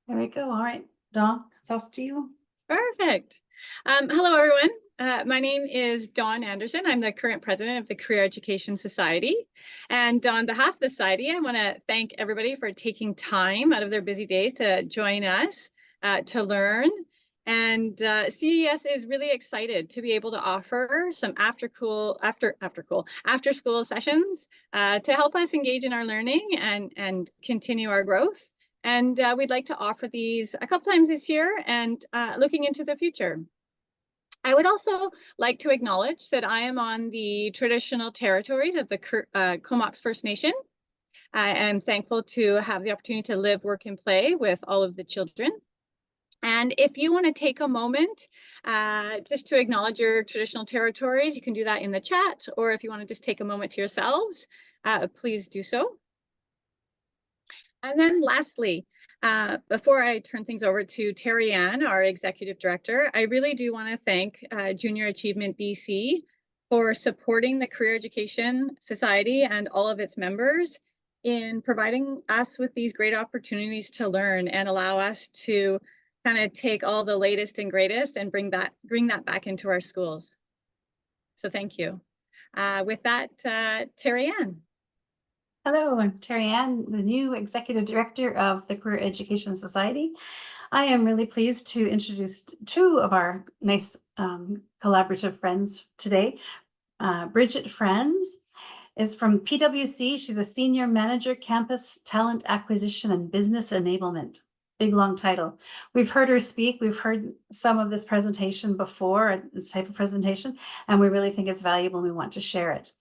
There we go. All right, Dawn, it's off to you. Perfect. Hello, everyone. My name is Dawn Anderson. I'm the current president of the Career Education Society. And on behalf of the society, I want to thank everybody for taking time out of their busy days to join us to learn. And CES is really excited to be able to offer some after school sessions to help us engage in our learning and continue our growth. And we'd like to offer these a couple times this year and looking into the future. I would also like to acknowledge that I am on the traditional territories of the Comox First Nation. I am thankful to have the opportunity to live, work, and play with all of the children. And if you want to take a moment just to acknowledge your traditional territories, you can do that in the chat, or if you want to just take a moment to yourselves, please do so. And then lastly, before I turn things over to Terry Ann, our Executive Director, I really do want to thank Junior Achievement BC for supporting the Career Education Society and all of its members in providing us with these great opportunities to learn and allow us to kind of take all the latest and greatest and bring that back into our schools. So thank you. With that, Terry Ann. Hello, I'm Terry Ann, the new Executive Director of the Career Education Society. I am really pleased to introduce two of our nice collaborative friends today. Bridget Frantz is from PwC. She's a Senior Manager, Campus Talent Acquisition and Business Enablement. Big, long title. We've heard her speak. We've heard some of this presentation before, this type of presentation, and we really think it's valuable and we want to share it.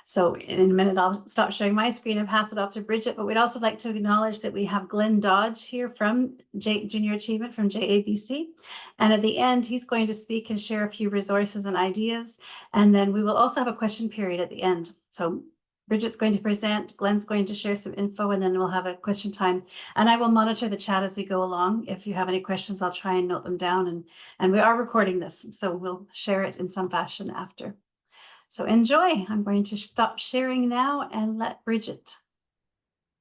So in a minute, I'll stop sharing my screen and pass it off to Bridget, but we'd also like to acknowledge that we have Glenn Dodge here from Junior Achievement from JABC. And at the end, he's going to speak and share a few resources and ideas. And then we will also have a question period at the end. So Bridget's going to present, Glenn's going to share some info, and then we'll have a question time. And I will monitor the chat as we go along. If you have any questions, I'll try and note them down. And we are recording this, so we'll share it in some fashion after. So enjoy. I'm going to stop sharing now and let Bridget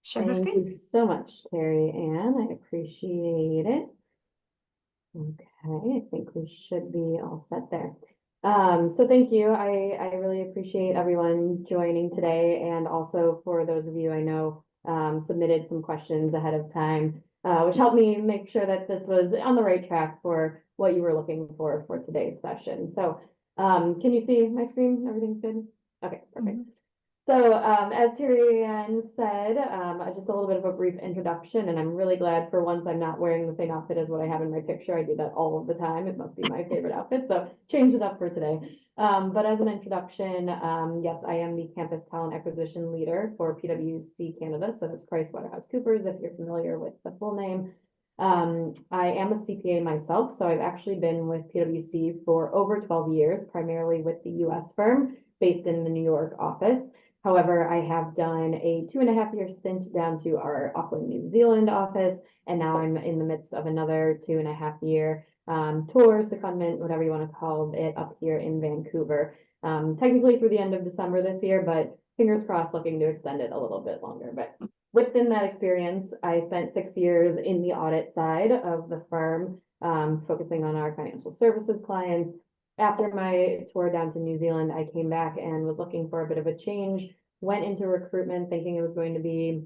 share her screen. Thank you so much, Terry Ann. I appreciate it. Okay, I think we should be all set there. So thank you. I really appreciate everyone joining today, and also for those of you I know submitted some questions ahead of time, which helped me make sure that this was on the right track for what you were looking for today's session. So can you see my screen? Everything's good? Okay, perfect. So as Terry Ann said, just a little bit of a brief introduction, and I'm really glad for once I'm not wearing the same outfit as what I have in my picture. I do that all of the time. It must be my favorite outfit, so change it up for today. But as an introduction, yes, I am the Campus Talent Acquisition Leader for PwC Canada, so that's PricewaterhouseCoopers if you're familiar with the full name. I am a CPA myself, so I've actually been with PwC for over 12 years, primarily with the US firm based in the New York office. However, I have done a 2.5-year stint down to our Auckland, New Zealand office, and now I'm in the midst of another 2.5-year tour, secondment, whatever you want to call it, up here in Vancouver. Technically through the end of December this year, but fingers crossed, looking to extend it a little bit longer. But within that experience, I spent 6 years in the audit side of the firm, focusing on our financial services clients. After my tour down to New Zealand, I came back and was looking for a bit of a change, went into recruitment thinking it was going to be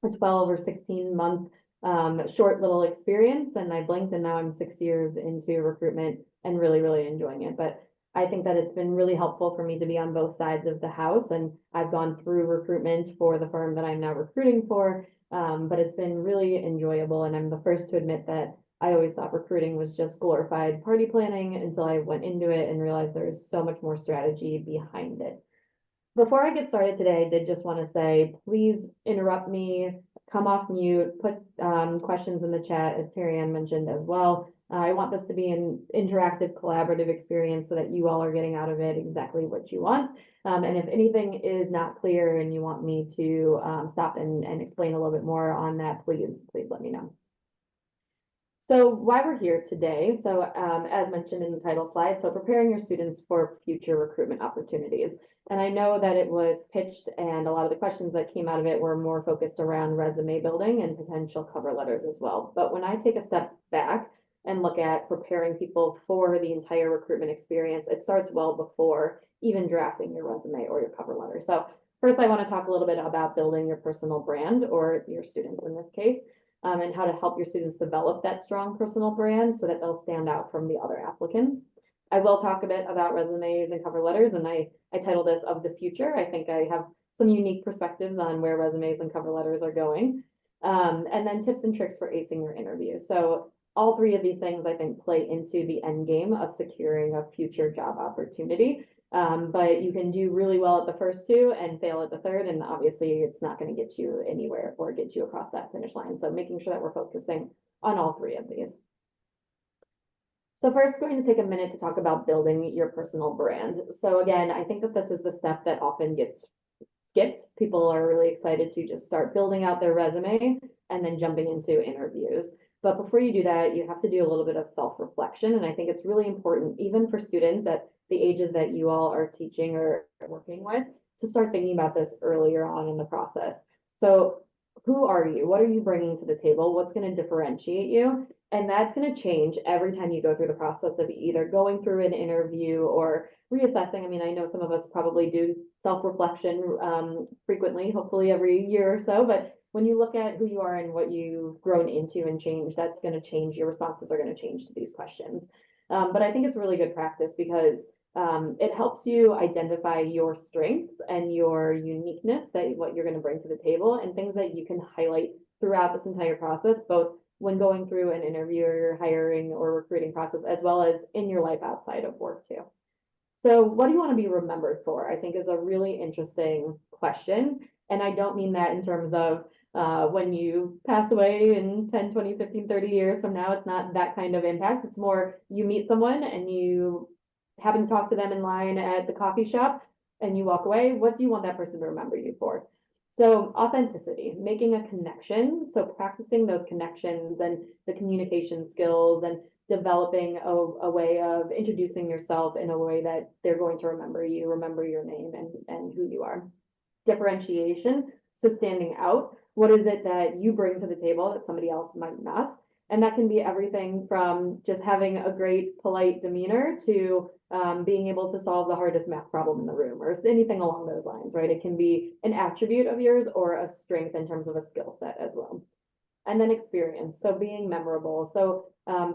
a 12 or 16-month short little experience, and I blinked and now I'm 6 years into recruitment and really, really enjoying it. But I think that it's been really helpful for me to be on both sides of the house, and I've gone through recruitment for the firm that I'm now recruiting for, but it's been really enjoyable, and I'm the first to admit that I always thought recruiting was just glorified party planning until I went into it and realized there is so much more strategy behind it. Before I get started today, I did just want to say, please interrupt me, come off mute, put questions in the chat, as Terry Ann mentioned as well. I want this to be an interactive, collaborative experience so that you all are getting out of it exactly what you want. And if anything is not clear and you want me to stop and explain a little bit more on that, please let me know. So why we're here today, so as mentioned in the title slide, so preparing your students for future recruitment opportunities. And I know that it was pitched and a lot of the questions that came out of it were more focused around resume building and potential cover letters as well. But when I take a step back and look at preparing people for the entire recruitment experience, it starts well before even drafting your resume or your cover letter. So first, I want to talk a little bit about building your personal brand, or your students in this case, and how to help your students develop that strong personal brand so that they'll stand out from the other applicants. I will talk a bit about resumes and cover letters, and I title this Of the Future. I think I have some unique perspectives on where resumes and cover letters are going. And then tips and tricks for acing your interview. So all three of these things, I think, play into the end game of securing a future job opportunity. But you can do really well at the first two and fail at the third, and obviously it's not going to get you anywhere or get you across that finish line. So making sure that we're focusing on all three of these. So first, going to take a minute to talk about building your personal brand. So again, I think that this is the step that often gets skipped. People are really excited to just start building out their resume and then jumping into interviews. But before you do that, you have to do a little bit of self-reflection. And I think it's really important, even for students at the ages that you all are teaching or working with, to start thinking about this earlier on in the process. So who are you? What are you bringing to the table? What's going to differentiate you? And that's going to change every time you go through the process of either going through an interview or reassessing. I mean, I know some of us probably do self-reflection frequently, hopefully every year or so, but when you look at who you are and what you've grown into and changed, that's going to change. Your responses are going to change to these questions. But I think it's really good practice because it helps you identify your strengths and your uniqueness, that what you're going to bring to the table, and things that you can highlight throughout this entire process, both when going through an interview or your hiring or recruiting process, as well as in your life outside of work too. So what do you want to be remembered for? I think is a really interesting question. And I don't mean that in terms of when you pass away in 10, 20, 15, 30 years from now. It's not that kind of impact. It's more you meet someone and you happen to talk to them in line at the coffee shop and you walk away. What do you want that person to remember you for? So authenticity, making a connection. So practicing those connections and the communication skills and developing a way of introducing yourself in a way that they're going to remember you, remember your name and who you are. Differentiation, so standing out. What is it that you bring to the table that somebody else might not? And that can be everything from just having a great, polite demeanor to being able to solve the hardest math problem in the room or anything along those lines, right? It can be an attribute of yours or a strength in terms of a skill set as well. And then experience, so being memorable. So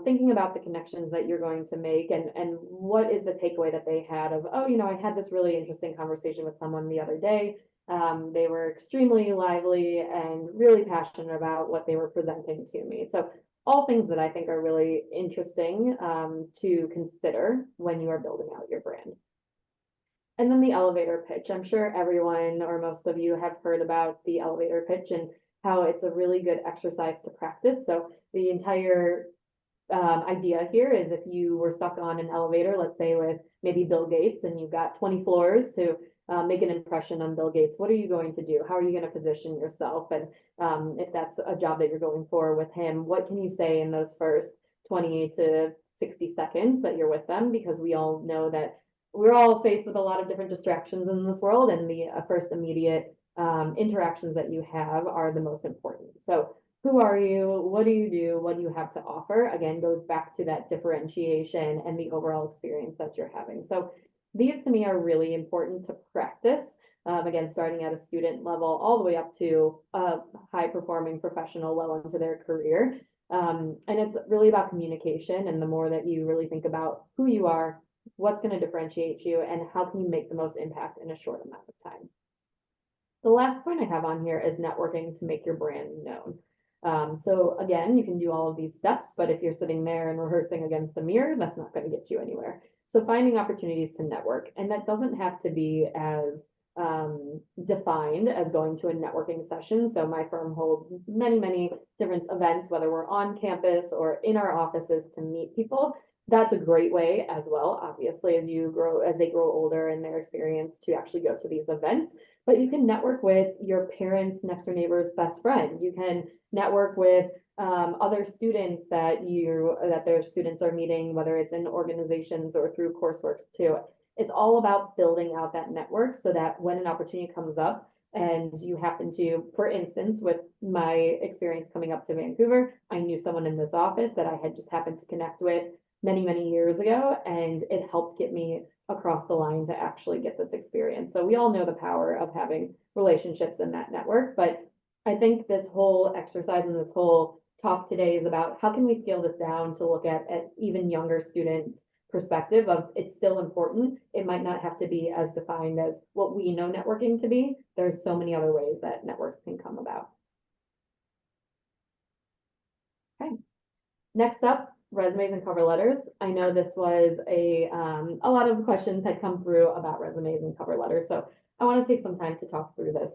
thinking about the connections that you're going to make and what is the takeaway that they had of, oh, you know, I had this really interesting conversation with someone the other day. They were extremely lively and really passionate about what they were presenting to me. So all things that I think are really interesting to consider when you are building out your brand. And then the elevator pitch. I'm sure everyone or most of you have heard about the elevator pitch and how it's a really good exercise to practice. So the entire idea here is if you were stuck on an elevator, let's say with maybe Bill Gates, and you've got 20 floors to make an impression on Bill Gates, what are you going to do? How are you going to position yourself? And if that's a job that you're going for with him, what can you say in those first 20 to 60 seconds that you're with them? Because we all know that we're all faced with a lot of different distractions in this world, and the first immediate interactions that you have are the most important. So who are you? What do you do? What do you have to offer? Again, goes back to that differentiation and the overall experience that you're having. So these to me are really important to practice. Again, starting at a student level all the way up to a high performing professional well into their career. And it's really about communication. And the more that you really think about who you are, what's going to differentiate you, and how can you make the most impact in a short amount of time. The last point I have on here is networking to make your brand known. So again, you can do all of these steps, but if you're sitting there and rehearsing against the mirror, that's not going to get you anywhere. So finding opportunities to network, and that doesn't have to be as defined as going to a networking session. So my firm holds many, many different events, whether we're on campus or in our offices to meet people. That's a great way as well, obviously, as they grow older in their experience to actually go to these events. but you can network with your parents' next door neighbor's best friend. You can network with other students that their students are meeting, whether it's in organizations or through coursework too. It's all about building out that network so that when an opportunity comes up and you happen to, for instance, with my experience coming up to Vancouver, I knew someone in this office that I had just happened to connect with many, many years ago, and it helped get me across the line to actually get this experience. So we all know the power of having relationships in that network, but I think this whole exercise and this whole talk today is about how can we scale this down to look at even younger students' perspective of it's still important. It might not have to be as defined as what we know networking to be. There's so many other ways that networks can come about. Okay. Next up, resumes and cover letters. I know this was a lot of questions had come through about resumes and cover letters, so I want to take some time to talk through this.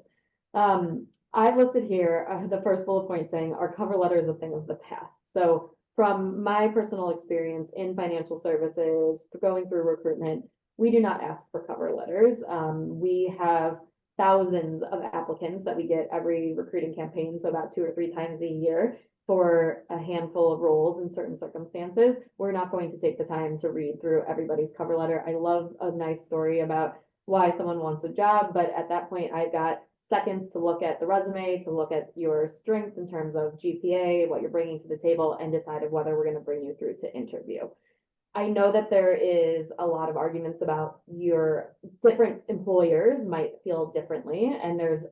I've listed here the first bullet point saying our cover letter is a thing of the past. So from my personal experience in financial services, going through recruitment, we do not ask for cover letters. We have thousands of applicants that we get every recruiting campaign, so about 2 or 3 times a year for a handful of roles in certain circumstances. We're not going to take the time to read through everybody's cover letter. I love a nice story about why someone wants a job, but at that point I got seconds to look at the resume, to look at your strengths in terms of GPA, what you're bringing to the table, and decide whether we're going to bring you through to interview. I know that there is a lot of arguments about your different employers might feel differently, and there's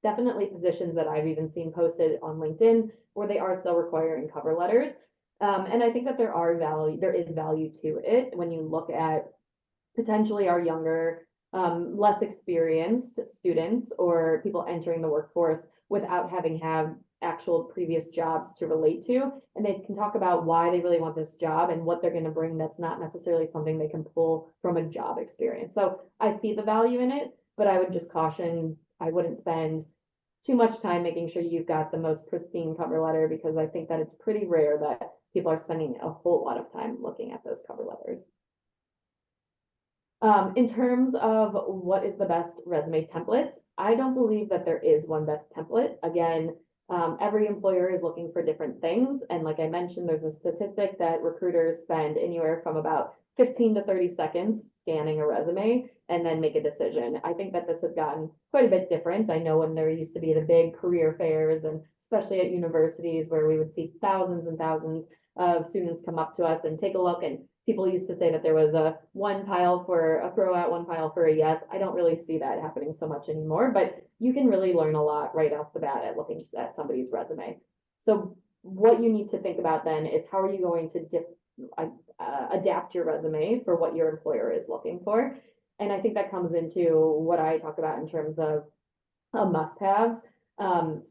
definitely positions that I've even seen posted on LinkedIn where they are still requiring cover letters. And I think that there is value to it when you look at potentially our younger, less experienced students or people entering the workforce without having had actual previous jobs to relate to. And they can talk about why they really want this job and what they're going to bring that's not necessarily something they can pull from a job experience. So I see the value in it, but I would just caution, I wouldn't spend too much time making sure you've got the most pristine cover letter, because I think that it's pretty rare that people are spending a whole lot of time looking at those cover letters. In terms of what is the best resume template, I don't believe that there is one best template. Again, every employer is looking for different things. And like I mentioned, there's a statistic that recruiters spend anywhere from about 15 to 30 seconds scanning a resume and then make a decision. I think that this has gotten quite a bit different. I know when there used to be the big career fairs, and especially at universities where we would see thousands and thousands of students come up to us and take a look, and people used to say that there was one pile for a throw out, one pile for a yes. I don't really see that happening so much anymore, but you can really learn a lot right off the bat at looking at somebody's resume. So what you need to think about then is how are you going to adapt your resume for what your employer is looking for. And I think that comes into what I talk about in terms of must-haves.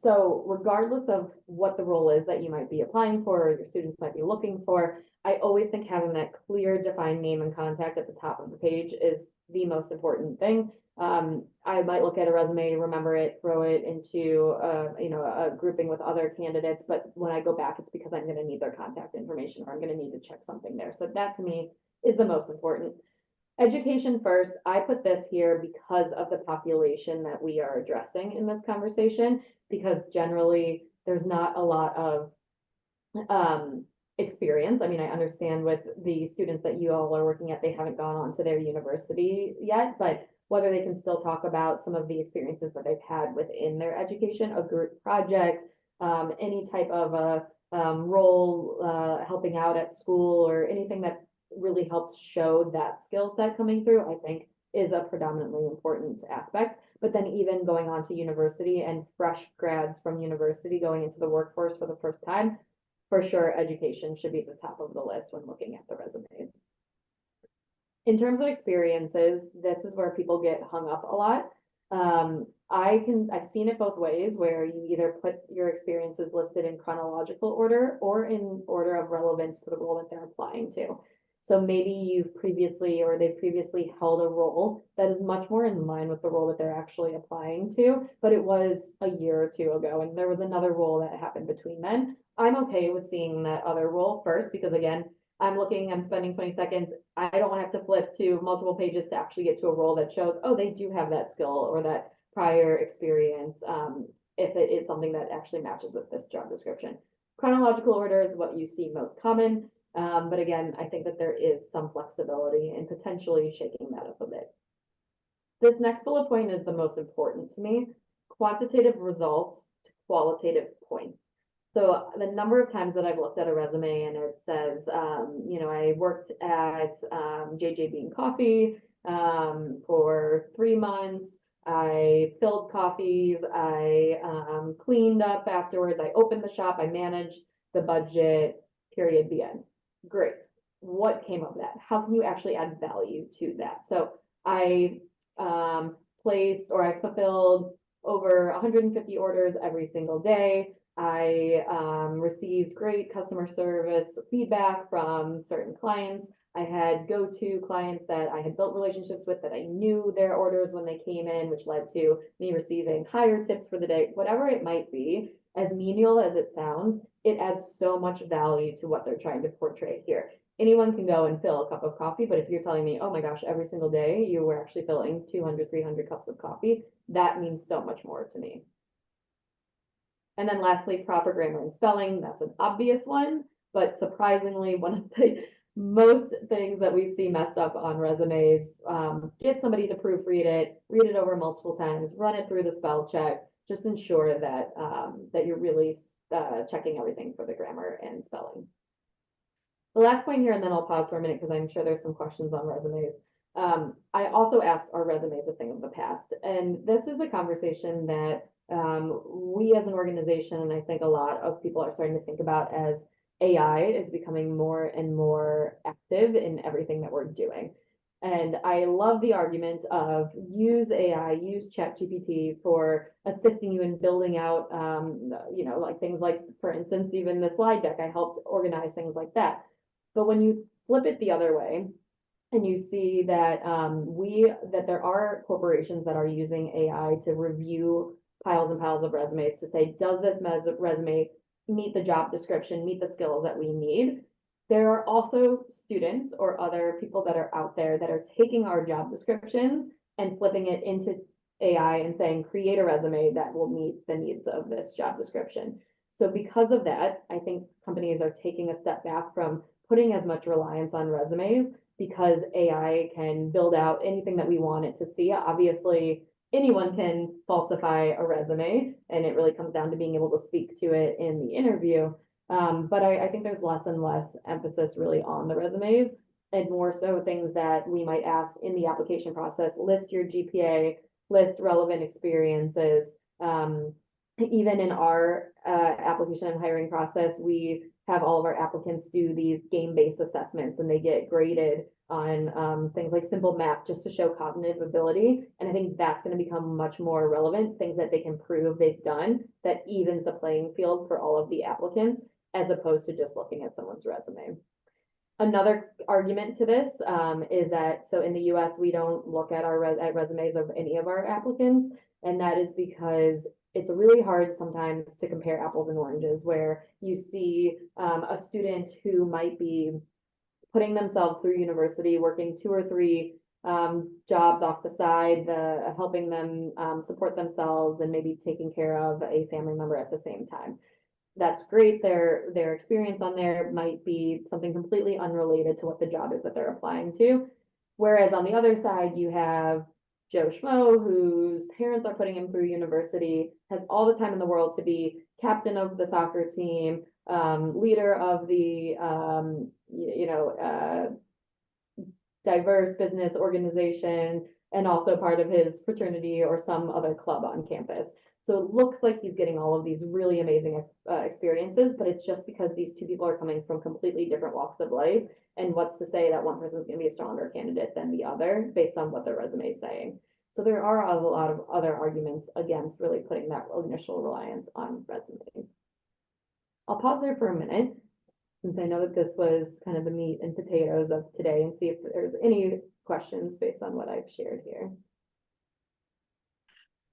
So regardless of what the role is that you might be applying for or your students might be looking for, I always think having that clear, defined name and contact at the top of the page is the most important thing. I might look at a resume, remember it, throw it into a grouping with other candidates, but when I go back, it's because I'm going to need their contact information or I'm going to need to check something there. So that to me is the most important. Education first, I put this here because of the population that we are addressing in this conversation, because generally there's not a lot of experience. I mean, I understand with the students that you all are working at, they haven't gone on to their university yet, but whether they can still talk about some of the experiences that they've had within their education, a group project, any type of a role helping out at school, or anything that really helps show that skill set coming through, I think is a predominantly important aspect. But then even going on to university and fresh grads from university going into the workforce for the first time, for sure, education should be at the top of the list when looking at the resumes. In terms of experiences, this is where people get hung up a lot. I've seen it both ways, where you either put your experiences listed in chronological order or in order of relevance to the role that they're applying to. So maybe you've previously, or they've previously held a role that is much more in line with the role that they're actually applying to, but it was a year or two ago, and there was another role that happened between then. I'm okay with seeing that other role first, because again, I'm spending 20 seconds. I don't want to have to flip to multiple pages to actually get to a role that shows, oh, they do have that skill or that prior experience, if it is something that actually matches with this job description. Chronological order is what you see most common, but again, I think that there is some flexibility in potentially shaking that up a bit. This next bullet point is the most important to me: quantitative results to qualitative points. So the number of times that I've looked at a resume and it says, you know, I worked at JJ Bean Coffee for 3 months. I filled coffees. I cleaned up afterwards. I opened the shop. I managed the budget, period, the end. Great. What came of that? How can you actually add value to that? So I placed, or I fulfilled over 150 orders every single day. I received great customer service feedback from certain clients. I had go-to clients that I had built relationships with, that I knew their orders when they came in, which led to me receiving higher tips for the day. Whatever it might be, as menial as it sounds, it adds so much value to what they're trying to portray here. Anyone can go and fill a cup of coffee, but if you're telling me, oh my gosh, every single day you were actually filling 200, 300 cups of coffee, that means so much more to me. And then lastly, proper grammar and spelling. That's an obvious one, but surprisingly, one of the most things that we see messed up on resumes, get somebody to proofread it, read it over multiple times, run it through the spell check, just ensure that, that you're really checking everything for the grammar and spelling. The last point here, and then I'll pause for a minute because I'm sure there's some questions on resumes. I also asked, are resumes a thing of the past? And this is a conversation that we as an organization, and I think a lot of people are starting to think about as AI is becoming more and more active in everything that we're doing. And I love the argument of use AI, use ChatGPT for assisting you in building out, you know, like things like, for instance, even the slide deck, I helped organize things like that. But when you flip it the other way, and you see that that there are corporations that are using AI to review piles and piles of resumes to say, does this resume meet the job description, meet the skills that we need? There are also students or other people that are out there that are taking our job descriptions and flipping it into AI and saying, create a resume that will meet the needs of this job description. So because of that, I think companies are taking a step back from putting as much reliance on resumes, because AI can build out anything that we want it to see. Obviously, anyone can falsify a resume, and it really comes down to being able to speak to it in the interview. But I think there's less and less emphasis really on the resumes, and more so things that we might ask in the application process: list your GPA, list relevant experiences. Even in our application and hiring process, we have all of our applicants do these game-based assessments, and they get graded on things like simple math just to show cognitive ability. And I think that's going to become much more relevant, things that they can prove they've done that evens the playing field for all of the applicants, as opposed to just looking at someone's resume. Another argument to this is that, so in the US, we don't look at our resumes of any of our applicants, and that is because it's really hard sometimes to compare apples and oranges, where you see a student who might be putting themselves through university, working 2 or 3 jobs off the side, helping them support themselves and maybe taking care of a family member at the same time. That's great. Their experience on there might be something completely unrelated to what the job is that they're applying to. Whereas on the other side, you have Joe Schmo, whose parents are putting him through university, has all the time in the world to be captain of the soccer team, leader of the, diverse business organization, and also part of his fraternity or some other club on campus. So it looks like he's getting all of these really amazing experiences, but it's just because these two people are coming from completely different walks of life. And what's to say that one person is going to be a stronger candidate than the other based on what their resume is saying? So there are a lot of other arguments against really putting that initial reliance on resumes. I'll pause there for a minute, since I know that this was kind of the meat and potatoes of today, and see if there's any questions based on what I've shared here.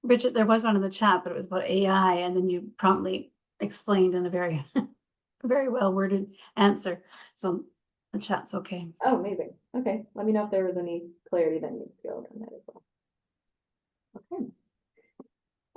Bridget, there was one in the chat, but it was about AI, and then you promptly explained in a very, very well worded answer. So the chat's okay. Oh, amazing. Okay, let me know if there was any clarity that needs to go on that as well. Okay.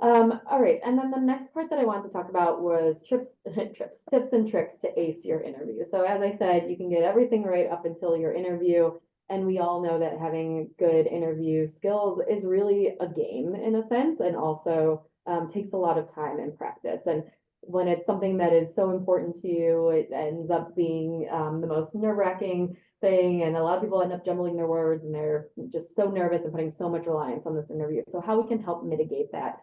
All right, and then the next part that I wanted to talk about was tips and tricks to ace your interview. So as I said, you can get everything right up until your interview, and we all know that having good interview skills is really a game in a sense, and also takes a lot of time and practice. And when it's something that is so important to you, it ends up being the most nerve-wracking thing, and a lot of people end up jumbling their words, and they're just so nervous and putting so much reliance on this interview. So how we can help mitigate that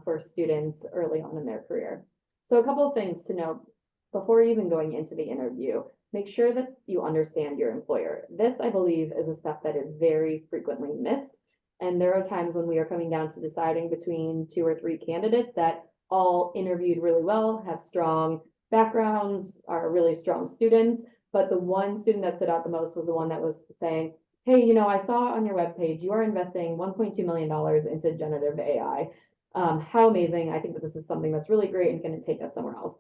for students early on in their career. So a couple of things to note before even going into the interview. Make sure that you understand your employer. This, I believe, is a step that is very frequently missed. And there are times when we are coming down to deciding between 2 or 3 candidates that all interviewed really well, have strong backgrounds, are really strong students. But the one student that stood out the most was the one that was saying, hey, you know, I saw on your webpage you are investing $1.2 million into generative AI. How amazing. I think that this is something that's really great and going to take us somewhere else.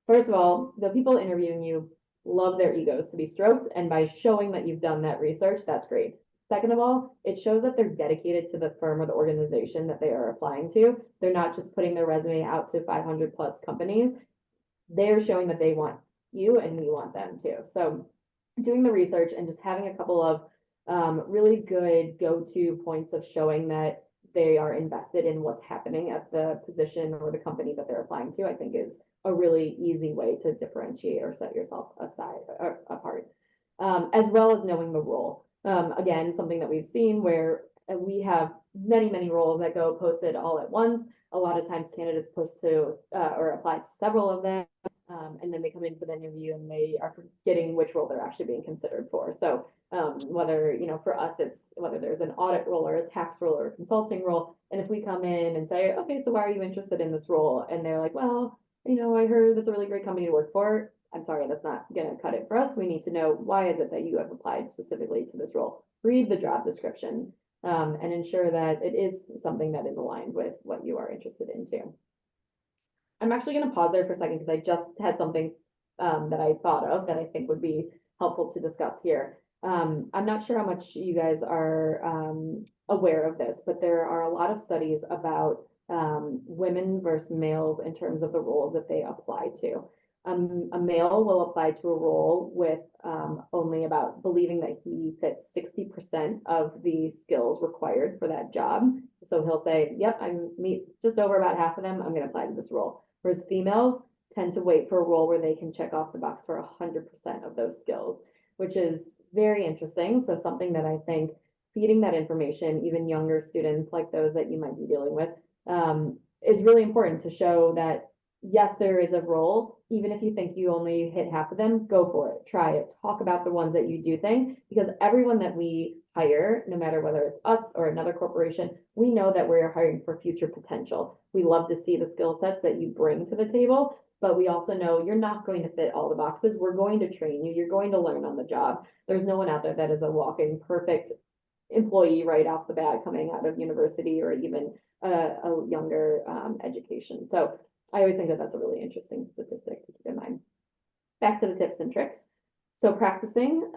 First of all, the people interviewing you love their egos to be stroked, and by showing that you've done that research, that's great. Second of all, it shows that they're dedicated to the firm or the organization that they are applying to. They're not just putting their resume out to 500 plus companies. They're showing that they want you and you want them too. So doing the research and just having a couple of really good go-to points of showing that they are invested in what's happening at the position or the company that they're applying to, I think is a really easy way to differentiate or set yourself aside or apart, as well as knowing the role. Again, something that we've seen where we have many roles that go posted all at once. A lot of times candidates post to or apply to several of them, and then they come in for the interview and they are forgetting which role they're actually being considered for. So whether, you know, for us, it's whether there's an audit role or a tax role or a consulting role. And if we come in and say, okay, so why are you interested in this role? And they're like, well, you know, I heard it's a really great company to work for. I'm sorry, that's not going to cut it for us. We need to know why is it that you have applied specifically to this role. Read the job description and ensure that it is something that is aligned with what you are interested in too. I'm actually going to pause there for a second because I just had something that I thought of that I think would be helpful to discuss here. I'm not sure how much you guys are aware of this, but there are a lot of studies about women versus males in terms of the roles that they apply to. A male will apply to a role with only about believing that he fits 60% of the skills required for that job. So he'll say, yep, I meet just over about half of them. I'm going to apply to this role. Whereas females tend to wait for a role where they can check off the box for 100% of those skills, which is very interesting. So something that I think feeding that information, even younger students like those that you might be dealing with, is really important to show that yes, there is a role. Even if you think you only hit half of them, go for it. Try it. Talk about the ones that you do think, because everyone that we hire, no matter whether it's us or another corporation, we know that we're hiring for future potential. We love to see the skill sets that you bring to the table, but we also know you're not going to fit all the boxes. We're going to train you. You're going to learn on the job. There's no one out there that is a walking perfect employee right off the bat coming out of university or even a younger education. So I always think that that's a really interesting statistic to keep in mind. Back to the tips and tricks. So practicing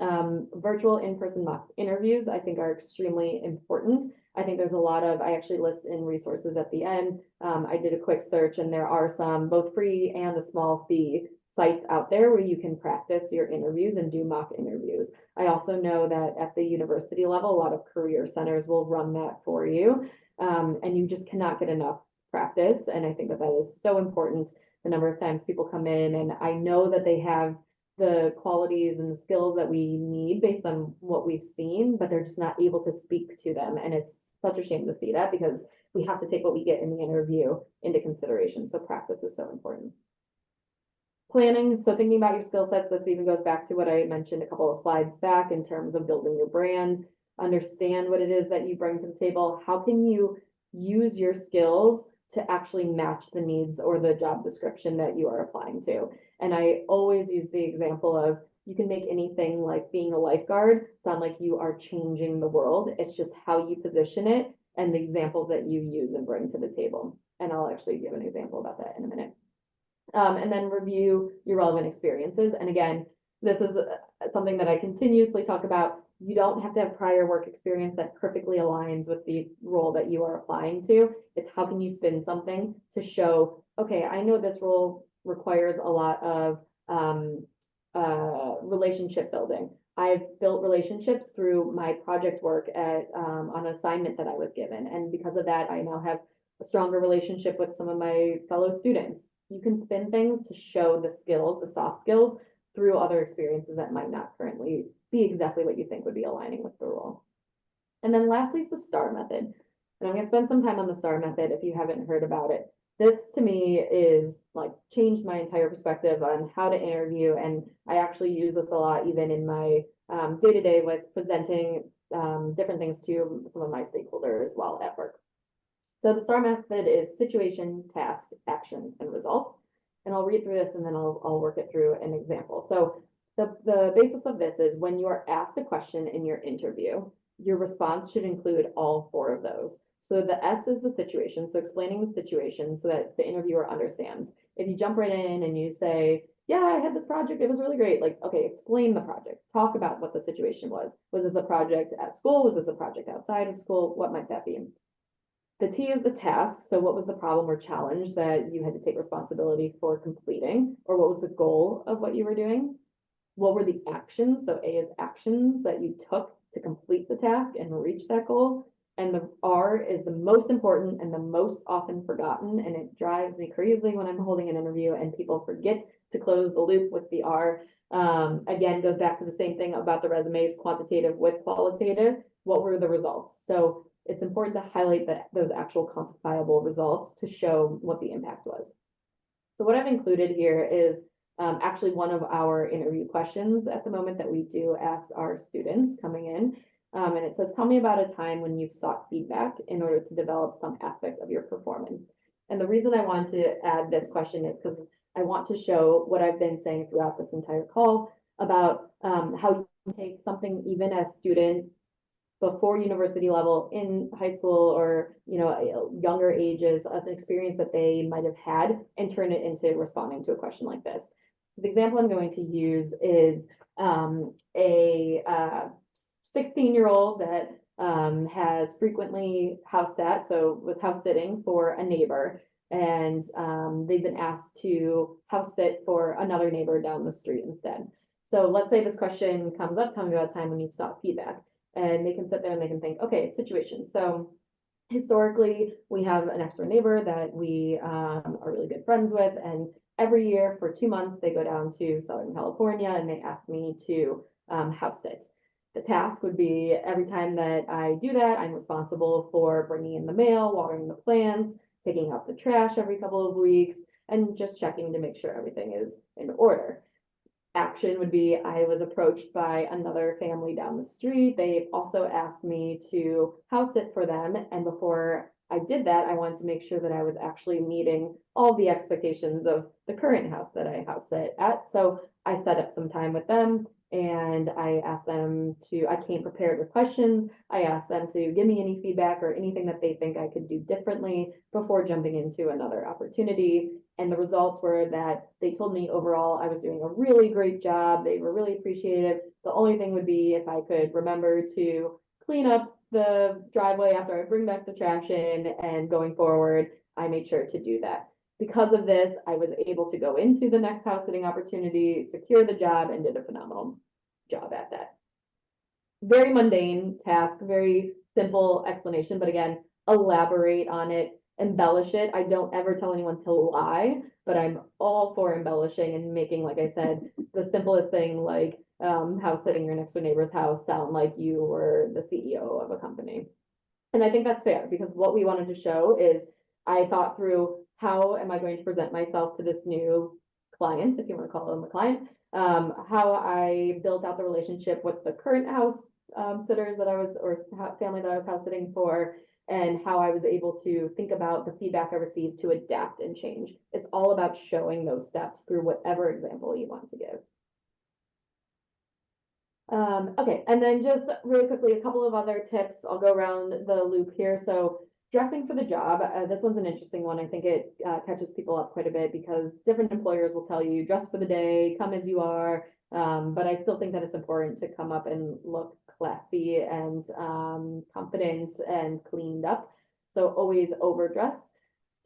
virtual in-person mock interviews, I think are extremely important. I think there's a lot of, I actually list in resources at the end. I did a quick search and there are some both free and a small fee sites out there where you can practice your interviews and do mock interviews. I also know that at the university level, a lot of career centers will run that for you. And you just cannot get enough practice. And I think that that is so important. The number of times people come in and I know that they have the qualities and the skills that we need based on what we've seen, but they're just not able to speak to them. And it's such a shame to see that because we have to take what we get in the interview into consideration. So practice is so important. Planning, so thinking about your skill sets, this even goes back to what I mentioned a couple of slides back in terms of building your brand. Understand what it is that you bring to the table. How can you use your skills to actually match the needs or the job description that you are applying to? And I always use the example of you can make anything like being a lifeguard sound like you are changing the world. It's just how you position it and the examples that you use and bring to the table. And I'll actually give an example about that in a minute. And then review your relevant experiences. And again, this is something that I continuously talk about. You don't have to have prior work experience that perfectly aligns with the role that you are applying to. It's how can you spin something to show, okay, I know this role requires a lot of relationship building. I've built relationships through my project work at on an assignment that I was given. And because of that, I now have a stronger relationship with some of my fellow students. You can spin things to show the skills, the soft skills, through other experiences that might not currently be exactly what you think would be aligning with the role. And then lastly is the STAR method. And I'm going to spend some time on the STAR method if you haven't heard about it. This to me is like changed my entire perspective on how to interview. And I actually use this a lot even in my day-to-day with presenting different things to some of my stakeholders while at work. So the STAR method is situation, task, action, and result. And I'll read through this and then I'll work it through an example. So the basis of this is when you are asked a question in your interview, your response should include all 4 of those. So the S is the situation, so explaining the situation so that the interviewer understands. If you jump right in and you say, yeah, I had this project, it was really great. Like, okay, explain the project. Talk about what the situation was. Was this a project at school? Was this a project outside of school? What might that be? The T is the task. So what was the problem or challenge that you had to take responsibility for completing? Or what was the goal of what you were doing? What were the actions? So A is actions that you took to complete the task and reach that goal. And the R is the most important and the most often forgotten. And it drives me crazy when I'm holding an interview and people forget to close the loop with the R. Again, goes back to the same thing about the resumes, quantitative with qualitative. What were the results? So it's important to highlight those actual quantifiable results to show what the impact was. So what I've included here is actually one of our interview questions at the moment that we do ask our students coming in. And it says, tell me about a time when you've sought feedback in order to develop some aspect of your performance. And the reason I want to add this question is because I want to show what I've been saying throughout this entire call about how you take something even as student before university level in high school or younger ages, an experience that they might have had, and turn it into responding to a question like this. The example I'm going to use is a 16-year-old that has frequently house sat, so was house sitting for a neighbor, and they've been asked to house sit for another neighbor down the street instead. So let's say this question comes up, tell me about a time when you've sought feedback. And they can sit there and they can think, okay, situation. So historically, we have an next door neighbor that we are really good friends with. And every year for 2 months, they go down to Southern California and they ask me to house sit. The task would be every time that I do that, I'm responsible for bringing in the mail, watering the plants, taking out the trash every couple of weeks, and just checking to make sure everything is in order. Action would be I was approached by another family down the street. They also asked me to house sit for them. And before I did that, I wanted to make sure that I was actually meeting all the expectations of the current house that I house sit at. So I set up some time with them and I asked them I came prepared with questions. I asked them to give me any feedback or anything that they think I could do differently before jumping into another opportunity. And the results were that they told me overall I was doing a really great job. They were really appreciative. The only thing would be if I could remember to clean up the driveway after I bring back the trash in, and going forward, I made sure to do that. Because of this, I was able to go into the next house sitting opportunity, secure the job, and did a phenomenal job at that. Very mundane task, very simple explanation, but again, elaborate on it, embellish it. I don't ever tell anyone to lie, but I'm all for embellishing and making, like I said, the simplest thing like house sitting your next door neighbor's house sound like you were the CEO of a company. And I think that's fair because what we wanted to show is I thought through how am I going to present myself to this new client, if you want to call them a client, how I built out the relationship with the current house sitters that I was, or family that I was house sitting for, and how I was able to think about the feedback I received to adapt and change. It's all about showing those steps through whatever example you want to give. Okay, and then just really quickly, a couple of other tips. I'll go around the loop here. So dressing for the job, this one's an interesting one. I think it catches people up quite a bit because different employers will tell you dress for the day, come as you are. But I still think that it's important to come up and look classy and confident and cleaned up. So always overdress.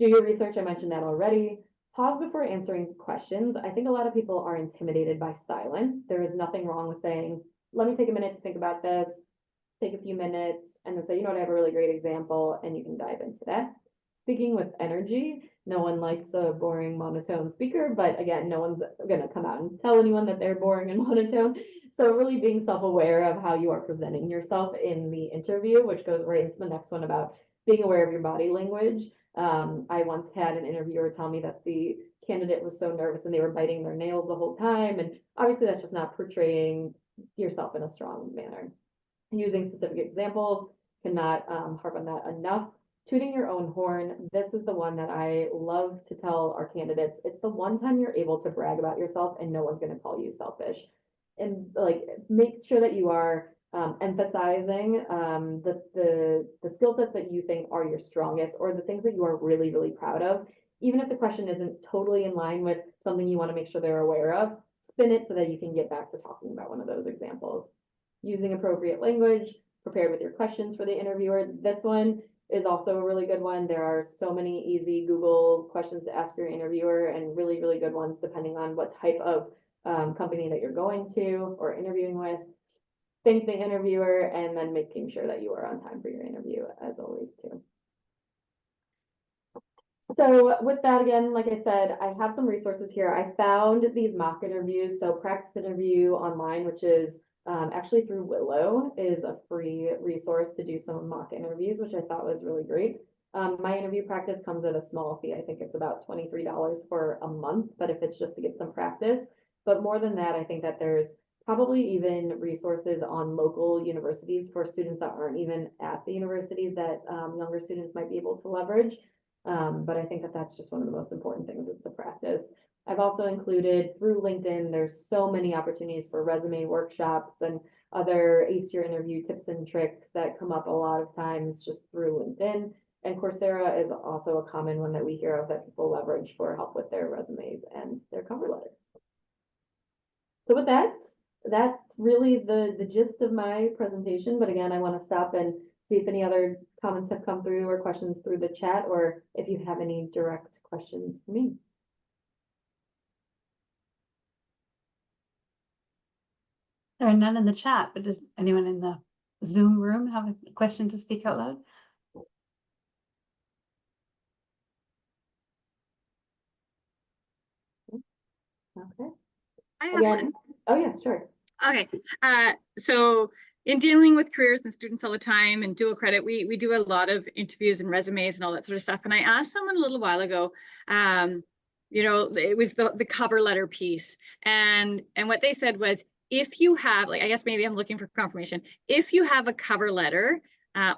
Do your research. I mentioned that already. Pause before answering questions. I think a lot of people are intimidated by silence. There is nothing wrong with saying, let me take a minute to think about this, take a few minutes, and then say, you know what, I have a really great example, and you can dive into that. Speaking with energy, no one likes a boring, monotone speaker, but again, no one's going to come out and tell anyone that they're boring and monotone. So really being self-aware of how you are presenting yourself in the interview, which goes right into the next one about being aware of your body language. I once had an interviewer tell me that the candidate was so nervous and they were biting their nails the whole time. And obviously that's just not portraying yourself in a strong manner. Using specific examples, cannot harp on that enough. Tooting your own horn. This is the one that I love to tell our candidates. It's the one time you're able to brag about yourself and no one's going to call you selfish. And like, make sure that you are emphasizing the skill sets that you think are your strongest or the things that you are really, really proud of. Even if the question isn't totally in line with something you want to make sure they're aware of, spin it so that you can get back to talking about one of those examples. Using appropriate language, prepared with your questions for the interviewer. This one is also a really good one. There are so many easy Google questions to ask your interviewer and really, really good ones depending on what type of company that you're going to or interviewing with. Thank the interviewer and then making sure that you are on time for your interview as always too. So with that, again, like I said, I have some resources here. I found these mock interviews. So Practice Interview Online, which is actually through Willow, is a free resource to do some mock interviews, which I thought was really great. My interview practice comes at a small fee. I think it's about $23 for a month, but if it's just to get some practice. But more than that, I think that there's probably even resources on local universities for students that aren't even at the universities that younger students might be able to leverage. But I think that that's just one of the most important things is to practice. I've also included through LinkedIn, there's so many opportunities for resume workshops and other ACE interview tips and tricks that come up a lot of times just through LinkedIn. And Coursera is also a common one that we hear of that people leverage for help with their resumes and their cover letters. So with that, that's really the gist of my presentation. But again, I want to stop and see if any other comments have come through or questions through the chat, or if you have any direct questions for me. There are none in the chat, but does anyone in the Zoom room have a question to speak out loud? Okay. I have Again, one. oh yeah, sure. Okay, so in dealing with careers and students all the time and dual credit, we do a lot of interviews and resumes and all that sort of stuff. And I asked someone a little while ago, you know, it was the cover letter piece. And what they said was, if you have, like, I guess maybe I'm looking for confirmation, if you have a cover letter,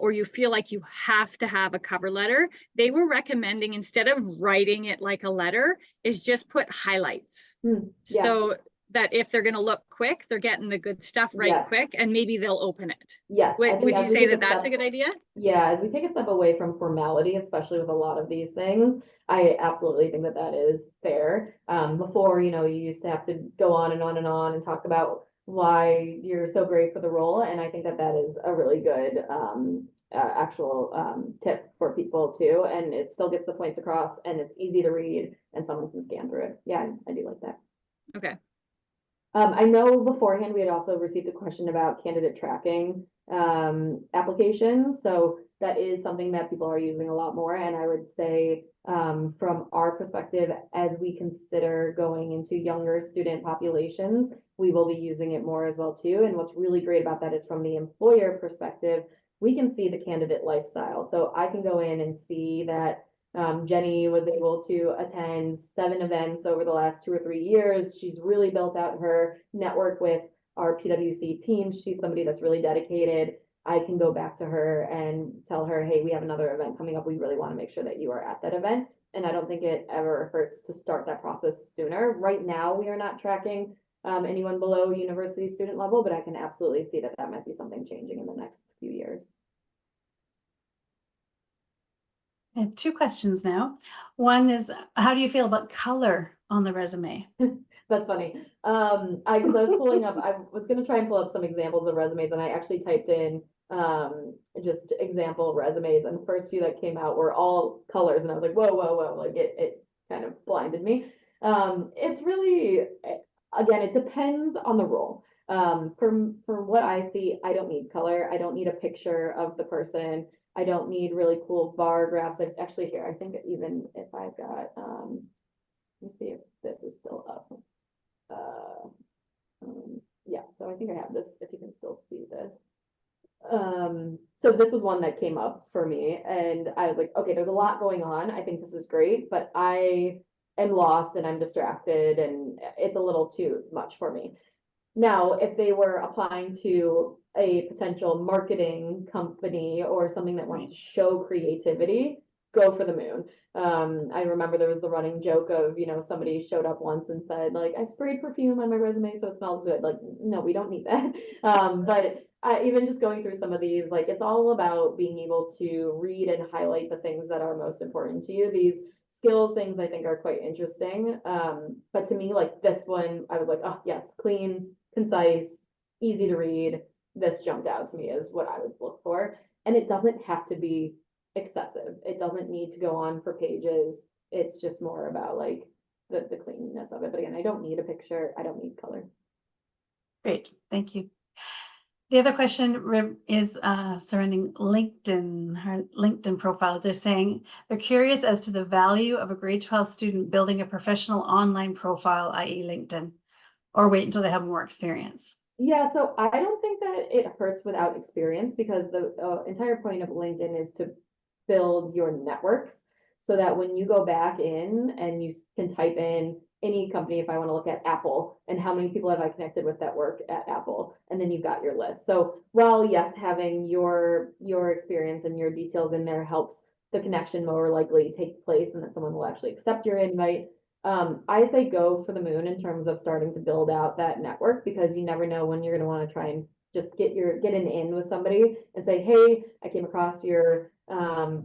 or you feel like you have to have a cover letter, they were recommending, instead of writing it like a letter, is just put highlights. Yeah. So that if they're going to look quick, they're getting the good stuff right Yes. quick, and maybe they'll open it. Yes. Would you say that that's a good idea? Yeah, as we take a step away from formality, especially with a lot of these things, I absolutely think that that is fair. Before, you know, you used to have to go on and on and on and talk about why you're so great for the role. And I think that that is a really good actual tip for people too. And it still gets the points across and it's easy to read and someone can scan through it. Yeah, I do like that. Okay. I know beforehand we had also received a question about candidate tracking applications. So that is something that people are using a lot more. And I would say from our perspective, as we consider going into younger student populations, we will be using it more as well too. And what's really great about that is from the employer perspective, we can see the candidate lifestyle. So I can go in and see that Jenny was able to attend 7 events over the last 2 or 3 years. She's really built out her network with our PwC team. She's somebody that's really dedicated. I can go back to her and tell her, hey, we have another event coming up. We really want to make sure that you are at that event. And I don't think it ever hurts to start that process sooner. Right now, we are not tracking anyone below university student level, but I can absolutely see that that might be something changing in the next few years. I have 2 questions now. One is, how do you feel about color on the resume? That's funny. Because I was pulling up, I was gonna try and pull up some examples of resumes, and I actually typed in just example resumes, and the first few that came out were all colors, and I was like, whoa, whoa, whoa, like it kind of blinded me. It's really, again, it depends on the role. For what I see, I don't need color. I don't need a picture of the person. I don't need really cool bar graphs. Actually, here, I think even if I've got, let me see if this is still up. Yeah, so I think I have this, if you can still see this. So this was one that came up for me, and I was like, okay, there's a lot going on. I think this is great, but I am lost and I'm distracted, and it's a little too much for me. Now, if they were applying to a potential marketing company or something that wants to show creativity, go for the moon. I remember there was the running joke of, somebody showed up once and said, like, I sprayed perfume on my resume so it smells good. Like, no, we don't need that. But even just going through some of these, like, it's all about being able to read and highlight the things that are most important to you. These skills things I think are quite interesting. But to me, like this one, I was like, oh yes, clean, concise, easy to read. This jumped out to me as what I would look for. And it doesn't have to be excessive. It doesn't need to go on for pages. It's just more about like the cleanliness of it. But again, I don't need a picture. I don't need color. Great, thank you. The other question is surrounding LinkedIn, her LinkedIn profile. They're saying they're curious as to the value of a grade 12 student building a professional online profile, i.e. LinkedIn, or wait until they have more experience. Yeah, so I don't think that it hurts without experience, because the entire point of LinkedIn is to build your networks so that when you go back in and you can type in any company, if I want to look at Apple and how many people have I connected with that work at Apple, and then you've got your list. So while yes, having your experience and your details in there helps the connection more likely take place and that someone will actually accept your invite, I say go for the moon in terms of starting to build out that network, because you never know when you're going to want to try and just get an in with somebody and say, hey, I came across your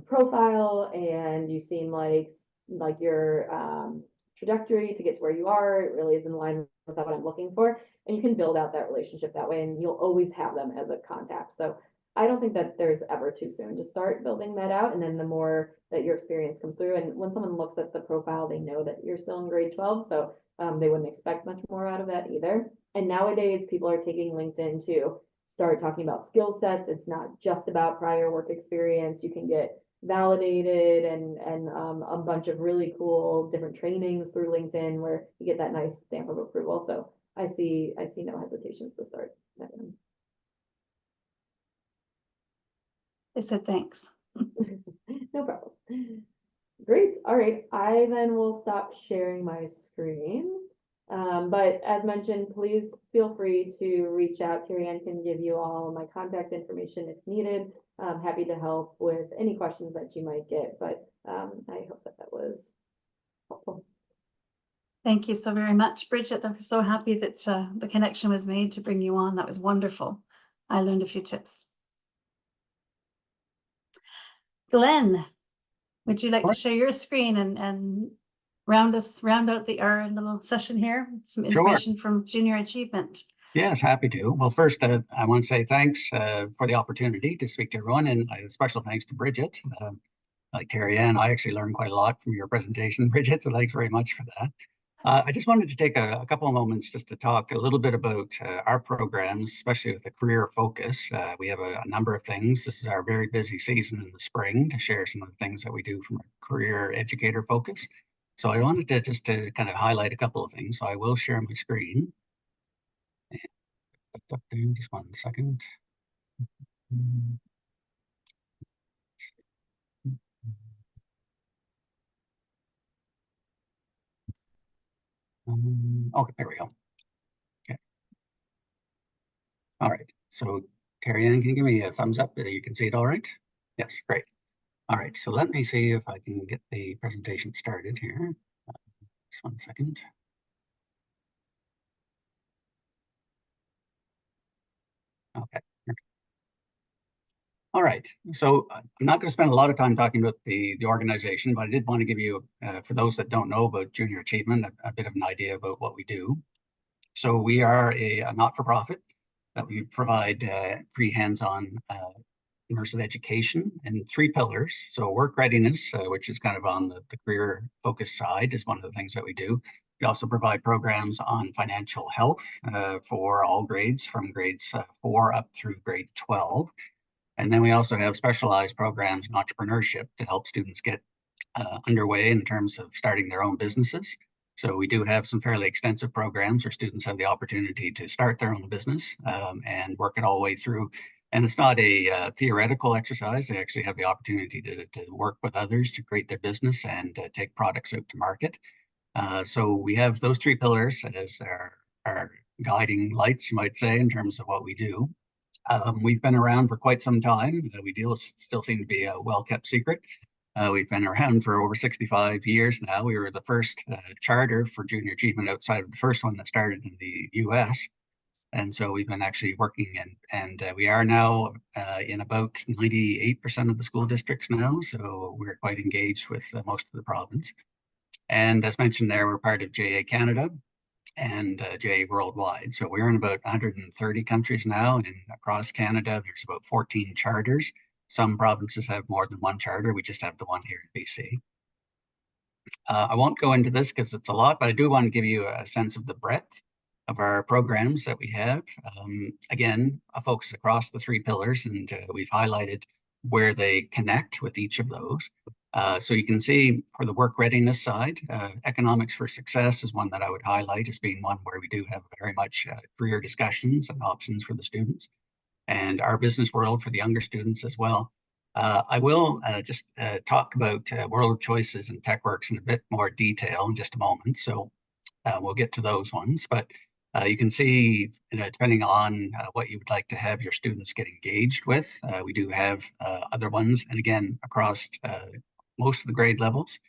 profile and you seem like your trajectory to get to where you are, it really is in line with what I'm looking for. And you can build out that relationship that way, and you'll always have them as a contact. So I don't think that there's ever too soon to start building that out. And then the more that your experience comes through, and when someone looks at the profile, they know that you're still in grade 12. So they wouldn't expect much more out of that either. And nowadays people are taking LinkedIn to start talking about skill sets. It's not just about prior work experience. You can get validated and a bunch of really cool different trainings through LinkedIn where you get that nice stamp of approval. So I see no hesitations to start that in. They said thanks. No problem. Great. All right. I then will stop sharing my screen. But as mentioned, please feel free to reach out. Terry Ann can give you all my contact information if needed. I'm happy to help with any questions that you might get, but I hope that was helpful. Thank you so very much, Bridget. I'm so happy that the connection was made to bring you on. That was wonderful. I learned a few tips. Glenn, would you like to share your screen and round out our little session here? Some information from Junior Achievement. Yes, happy to. Well, first, I want to say thanks for the opportunity to speak to everyone, and a special thanks to Bridget. Like Terry Ann, I actually learned quite a lot from your presentation, Bridget, so thanks very much for that. I just wanted to take a couple of moments just to talk a little bit about our programs, especially with the career focus. We have a number of things. This is our very busy season in the spring to share some of the things that we do from a career educator focus. So I wanted to just to kind of highlight a couple of things. So I will share my screen. Just 1 second. Okay, there we go. Okay. All right. So Terry Ann, can you give me a thumbs up that you can see it all right? Yes, great. All right. So let me see if I can get the presentation started here. Just 1 second. Okay. All right, so I'm not going to spend a lot of time talking about the organization, but I did want to give you, for those that don't know about Junior Achievement, a bit of an idea about what we do. So we are a not-for-profit that we provide free hands-on immersive education in 3 pillars. So work readiness, which is kind of on the career focus side, is one of the things that we do. We also provide programs on financial health for all grades, from grades 4 up through grade 12. And then we also have specialized programs in entrepreneurship to help students get underway in terms of starting their own businesses. So we do have some fairly extensive programs where students have the opportunity to start their own business and work it all the way through. And it's not a theoretical exercise. They actually have the opportunity to work with others to create their business and take products out to market. So we have those 3 pillars as our guiding lights, you might say, in terms of what we do. We've been around for quite some time. Still seem to be a well-kept secret. We've been around for over 65 years now. We were the first charter for junior achievement outside of the first one that started in the US. And so we've been actually working and we are now in about 98% of the school districts now. So we're quite engaged with most of the province. And as mentioned there, we're part of JA Canada and JA Worldwide. So we're in about 130 countries now, and across Canada, there's about 14 charters. Some provinces have more than 1 charter. We just have the one here in BC. I won't go into this because it's a lot, but I do want to give you a sense of the breadth of our programs that we have. Again, a focus across the 3 pillars, and we've highlighted where they connect with each of those. So you can see for the work readiness side, economics for success is one that I would highlight as being one where we do have very much career discussions and options for the students, and our business world for the younger students as well. I will just talk about World of Choices and TechWorks in a bit more detail in just a moment. So we'll get to those ones, but you can see, depending on what you would like to have your students get engaged with, we do have other ones. And again, across most of the grade levels.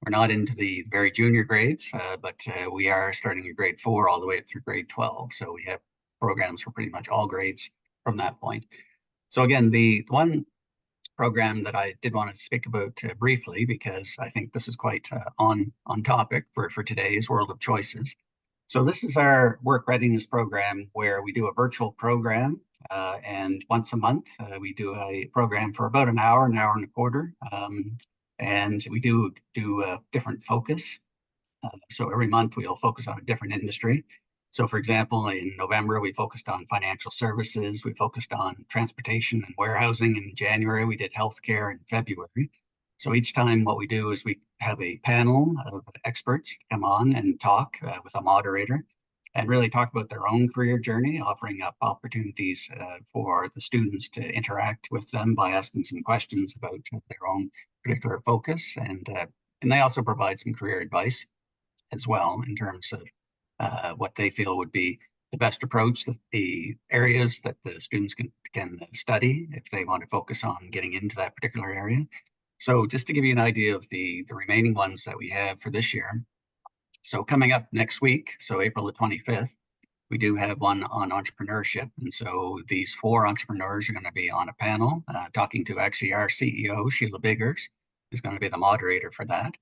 We're not into the very junior grades, but we are starting at grade 4 all the way up through grade 12. So we have programs for pretty much all grades from that point. So again, the one program that I did want to speak about briefly, because I think this is quite on topic for today's World of Choices. So this is our work readiness program where we do a virtual program and once a month we do a program for about an hour and a quarter. And we do a different focus. So every month we'll focus on a different industry. So for example, in November, we focused on financial services. We focused on transportation and warehousing. In January, we did healthcare in February. So each time what we do is we have a panel of experts come on and talk with a moderator and really talk about their own career journey, offering up opportunities for the students to interact with them by asking some questions about their own particular focus. And they also provide some career advice as well in terms of what they feel would be the best approach, the areas that the students can study if they want to focus on getting into that particular area. So just to give you an idea of the remaining ones that we have for this year. So coming up next week, so April the 25th, we do have one on entrepreneurship. And so these 4 entrepreneurs are going to be on a panel talking to actually our CEO, Sheila Biggers, is going to be the moderator for that.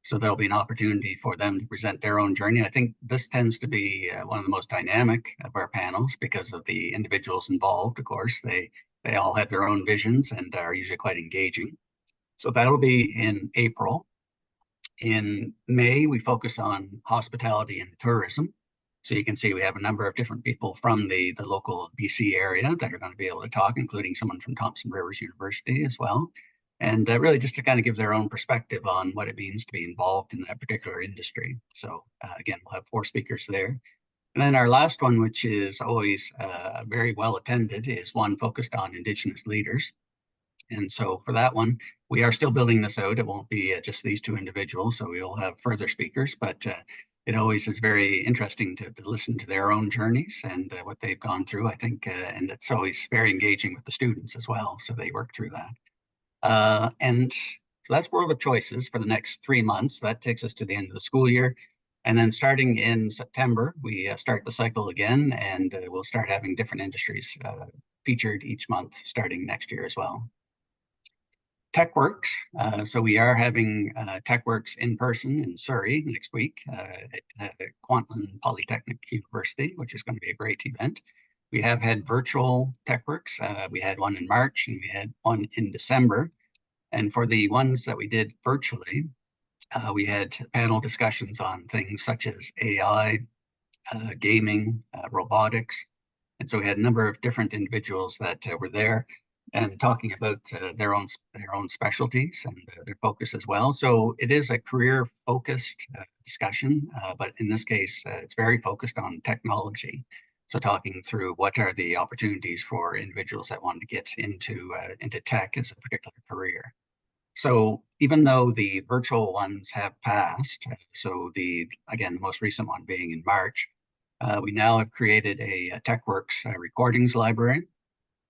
So there'll be an opportunity for them to present their own journey. I think this tends to be one of the most dynamic of our panels because of the individuals involved. Of course, they all have their own visions and are usually quite engaging. So that'll be in April. In May, we focus on hospitality and tourism. So you can see we have a number of different people from the local BC area that are going to be able to talk, including someone from Thompson Rivers University as well. And really just to kind of give their own perspective on what it means to be involved in that particular industry. So again, we'll have 4 speakers there. And then our last one, which is always very well attended, is one focused on Indigenous leaders. And so for that one, we are still building this out. It won't be just these 2 individuals, so we will have further speakers, but it always is very interesting to listen to their own journeys and what they've gone through, I think, and it's always very engaging with the students as well, so they work through that. And so that's World of Choices for the next 3 months. That takes us to the end of the school year. And then starting in September, we start the cycle again, and we'll start having different industries featured each month starting next year as well. TechWorks. So we are having TechWorks in person in Surrey next week at Kwantlen Polytechnic University, which is going to be a great event. We have had virtual TechWorks. We had one in March and we had one in December. And for the ones that we did virtually, we had panel discussions on things such as AI, gaming, robotics. And so we had a number of different individuals that were there and talking about their own specialties and their focus as well. So it is a career-focused discussion, but in this case, it's very focused on technology. So talking through what are the opportunities for individuals that want to get into tech as a particular career. So even though the virtual ones have passed, so again, the most recent one being in March, we now have created a TechWorks recordings library.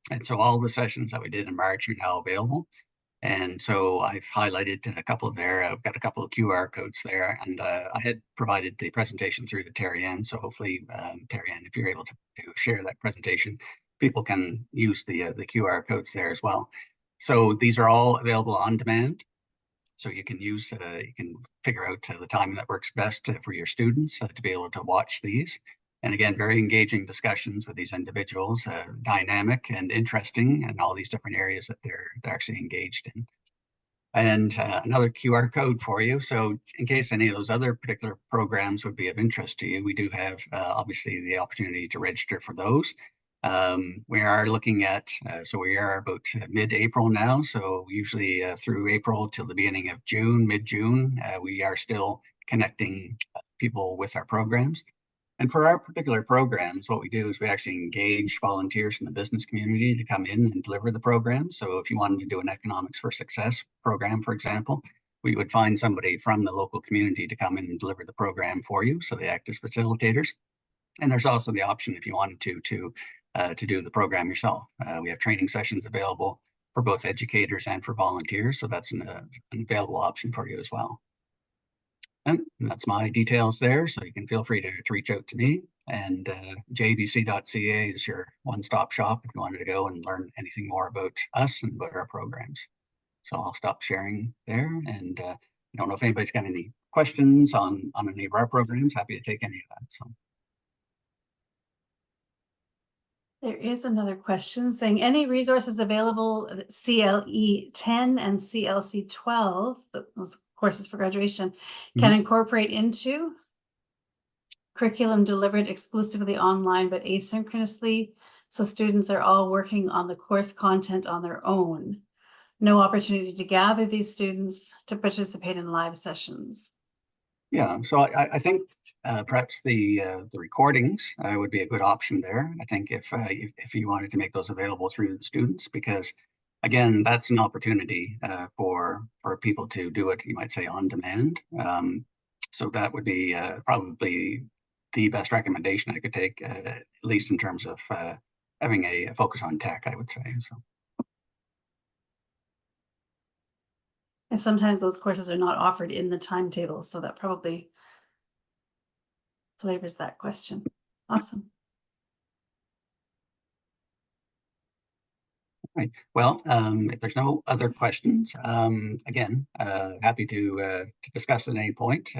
And so all the sessions that we did in March are now available. And so I've highlighted a couple there. I've got a couple of QR codes there, and I had provided the presentation through to Terry Ann. So hopefully, Terry Ann, if you're able to share that presentation, people can use the QR codes there as well. So these are all available on demand. So you can use, you can figure out the time that works best for your students to be able to watch these. And again, very engaging discussions with these individuals, dynamic and interesting, and all these different areas that they're actually engaged in. And another QR code for you. So in case any of those other particular programs would be of interest to you, we do have obviously the opportunity to register for those. We are looking at, so we are about mid-April now. So usually through April till the beginning of June, mid-June, we are still connecting people with our programs. And for our particular programs, what we do is we actually engage volunteers from the business community to come in and deliver the program. So if you wanted to do an Economics for Success program, for example, we would find somebody from the local community to come in and deliver the program for you. So they act as facilitators. And there's also the option, if you wanted to do the program yourself. We have training sessions available for both educators and for volunteers. So that's an available option for you as well. And that's my details there. So you can feel free to reach out to me. And jabc.ca is your one-stop shop if you wanted to go and learn anything more about us and about our programs. So I'll stop sharing there. And I don't know if anybody's got any questions on any of our programs. Happy to take any of that. So. There is another question saying, any resources available that CLE 10 and CLC 12, those courses for graduation, can incorporate into curriculum delivered exclusively online but asynchronously, so students are all working on the course content on their own. No opportunity to gather these students to participate in live sessions. Yeah, so I think perhaps the recordings would be a good option there. I think if you wanted to make those available through the students, because again, that's an opportunity for people to do it, you might say, on demand. So that would be probably the best recommendation I could take, at least in terms of having a focus on tech, I would say. So. And sometimes those courses are not offered in the timetable, so that probably flavors that question. Awesome. Right. Well, if there's no other questions, again, happy to discuss at any point.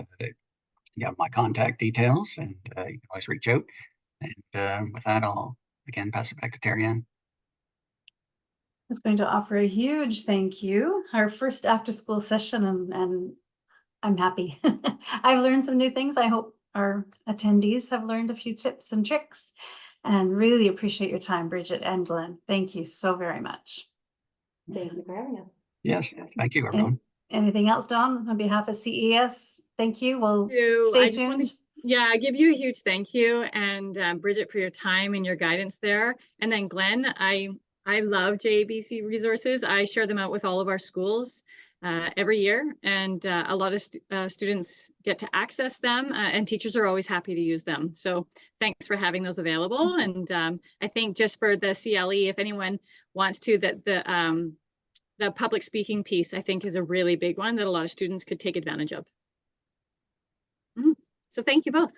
You have my contact details, and you can always reach out. And with that, I'll again pass it back to Terry Ann. I was going to offer a huge thank you. Our first after school session, and I'm happy. I've learned some new things. I hope our attendees have learned a few tips and tricks, and really appreciate your time, Bridget and Glenn. Thank you so very much. Thank you for having us. Yes, thank you, everyone. Anything else, Dawn, on behalf of CES? Thank you. We'll stay tuned. Yeah, I give you a huge thank you, and Bridget, for your time and your guidance there. And then Glenn, I love JABC resources. I share them out with all of our schools every year, and a lot of students get to access them, and teachers are always happy to use them. So thanks for having those available. And I think just for the CLE, if anyone wants to, that the public speaking piece, I think, is a really big one that a lot of students could take advantage of. So thank you both.